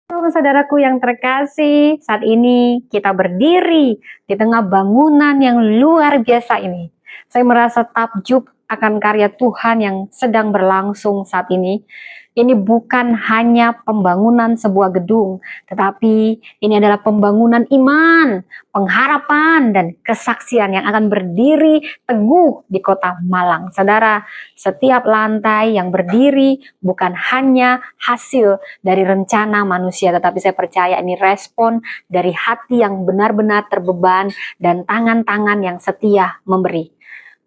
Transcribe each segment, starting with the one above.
Saudaraku yang terkasih, saat ini kita berdiri di tengah bangunan yang luar biasa ini. Saya merasa takjub akan karya Tuhan yang sedang berlangsung saat ini. Ini bukan hanya pembangunan sebuah gedung, tetapi ini adalah pembangunan iman, pengharapan, dan kesaksian yang akan berdiri teguh di kota Malang. Saudara, setiap lantai yang berdiri bukan hanya hasil dari rencana manusia, tetapi saya percaya ini respon dari hati yang benar-benar terbeban dan tangan-tangan yang setia memberi.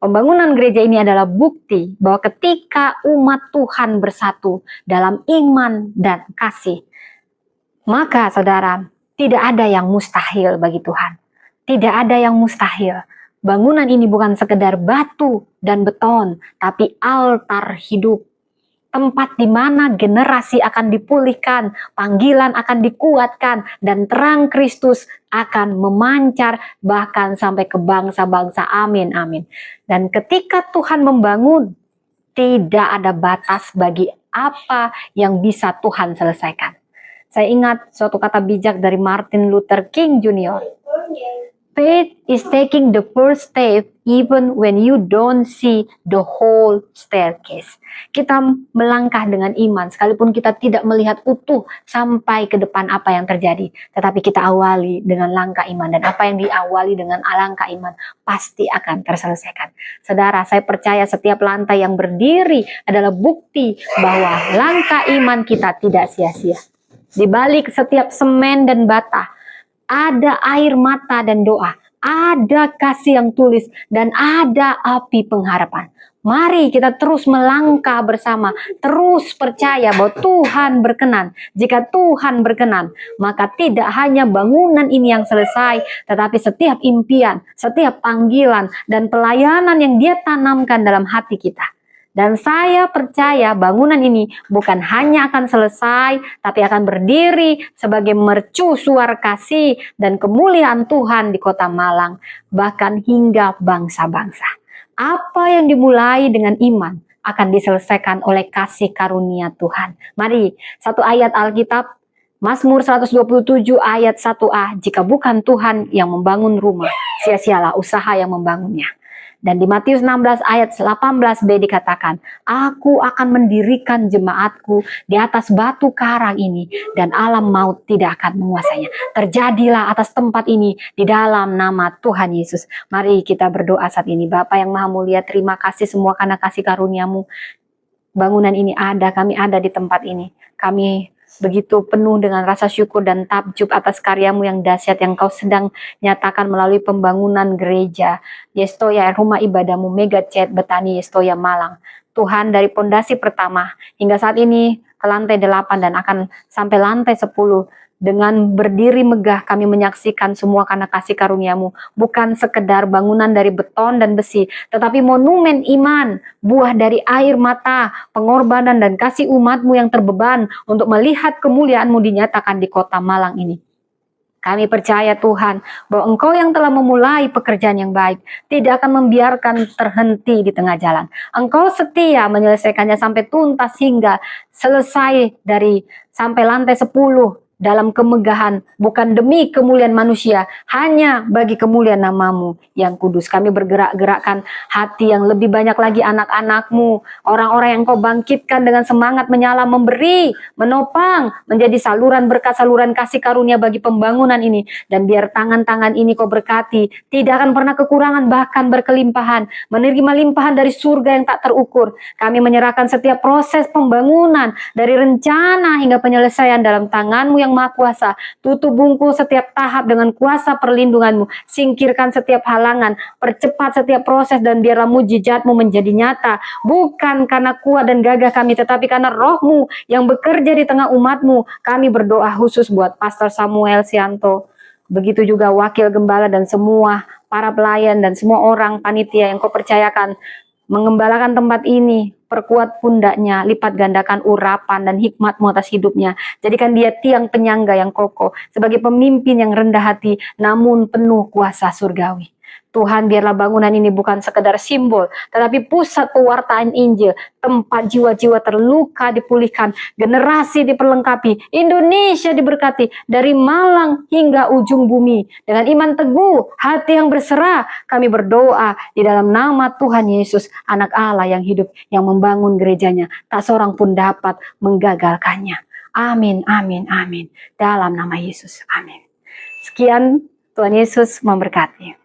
Pembangunan gereja ini adalah bukti bahwa ketika umat Tuhan bersatu dalam iman dan kasih, maka saudara, tidak ada yang mustahil bagi Tuhan. Tidak ada yang mustahil. Bangunan ini bukan sekedar batu dan beton, tapi altar hidup. Tempat di mana generasi akan dipulihkan, panggilan akan dikuatkan, dan terang Kristus akan memancar bahkan sampai ke bangsa-bangsa. Amin, amin. Dan ketika Tuhan membangun, tidak ada batas bagi apa yang bisa Tuhan selesaikan. Saya ingat suatu kata bijak dari Martin Luther King Jr. Faith is taking the first step even when you don't see the whole staircase. Kita melangkah dengan iman sekalipun kita tidak melihat utuh sampai ke depan apa yang terjadi. Tetapi kita awali dengan langkah iman, dan apa yang diawali dengan langkah iman pasti akan terselesaikan. Saudara, saya percaya setiap lantai yang berdiri adalah bukti bahwa langkah iman kita tidak sia-sia. Di balik setiap semen dan bata, ada air mata dan doa, ada kasih yang tulis, dan ada api pengharapan. Mari kita terus melangkah bersama, terus percaya bahwa Tuhan berkenan. Jika Tuhan berkenan, maka tidak hanya bangunan ini yang selesai, tetapi setiap impian, setiap panggilan, dan pelayanan yang Dia tanamkan dalam hati kita. Dan saya percaya bangunan ini bukan hanya akan selesai, tapi akan berdiri sebagai mercu suara kasih dan kemuliaan Tuhan di kota Malang, bahkan hingga bangsa-bangsa. Apa yang dimulai dengan iman akan diselesaikan oleh kasih karunia Tuhan. Mari, satu ayat Alkitab, Mazmur 127 ayat 1a, jika bukan Tuhan yang membangun rumah, sia-sialah usaha yang membangunnya. Dan di Matius 16 ayat 18b dikatakan, aku akan mendirikan jemaatku di atas batu karang ini, dan alam maut tidak akan menguasainya. Terjadilah atas tempat ini di dalam nama Tuhan Yesus. Mari kita berdoa saat ini. Bapa yang Maha Mulia, terima kasih semua karena kasih karunia-Mu. Bangunan ini ada, kami ada di tempat ini. Kami begitu penuh dengan rasa syukur dan takjub atas karya-Mu yang dahsyat yang Kau sedang nyatakan melalui pembangunan gereja Yestoya, rumah ibadah-Mu, Mega Chat Betani Yestoya Malang. Tuhan, dari pondasi pertama hingga saat ini ke lantai 8 dan akan sampai lantai 10, dengan berdiri megah kami menyaksikan semua karena kasih karunia-Mu. Bukan sekedar bangunan dari beton dan besi, tetapi monumen iman, buah dari air mata, pengorbanan dan kasih umat-Mu yang terbeban untuk melihat kemuliaan-Mu dinyatakan di kota Malang ini. Kami percaya Tuhan bahwa Engkau yang telah memulai pekerjaan yang baik tidak akan membiarkan terhenti di tengah jalan. Engkau setia menyelesaikannya sampai tuntas hingga selesai dari sampai lantai 10 dalam kemegahan, bukan demi kemuliaan manusia, hanya bagi kemuliaan nama-Mu yang kudus. Kami bergerak-gerakkan hati yang lebih banyak lagi anak-anak-Mu, orang-orang yang Kau bangkitkan dengan semangat menyala, memberi, menopang, menjadi saluran berkat, saluran kasih karunia bagi pembangunan ini. Dan biar tangan-tangan ini Kau berkati, tidak akan pernah kekurangan, bahkan berkelimpahan, menerima limpahan dari surga yang tak terukur. Kami menyerahkan setiap proses pembangunan, dari rencana hingga penyelesaian dalam tangan-Mu yang Maha Kuasa. Tutup bungkus setiap tahap dengan kuasa perlindungan-Mu. Singkirkan setiap halangan, percepat setiap proses, dan biarlah mujizat-Mu menjadi nyata. Bukan karena kuat dan gagah kami, tetapi karena Roh-Mu yang bekerja di tengah umat-Mu. Kami berdoa khusus buat Pastor Samuel Sianto. Begitu juga Wakil Gembala dan semua para pelayan dan semua orang panitia yang Kau percayakan mengembalakan tempat ini. Perkuat pundaknya, lipat gandakan urapan dan hikmat-Mu atas hidupnya. Jadikan dia tiang penyangga yang kokoh, sebagai pemimpin yang rendah hati, namun penuh kuasa surgawi. Tuhan, biarlah bangunan ini bukan sekedar simbol, tetapi pusat pewartaan Injil, tempat jiwa-jiwa terluka dipulihkan, generasi diperlengkapi, Indonesia diberkati dari Malang hingga ujung bumi. Dengan iman teguh, hati yang berserah, kami berdoa di dalam nama Tuhan Yesus, Anak Allah yang hidup, yang membangun gerejanya. Tak seorang pun dapat menggagalkannya. Amin, amin, amin. Dalam nama Yesus, amin. Sekian, Tuhan Yesus memberkati.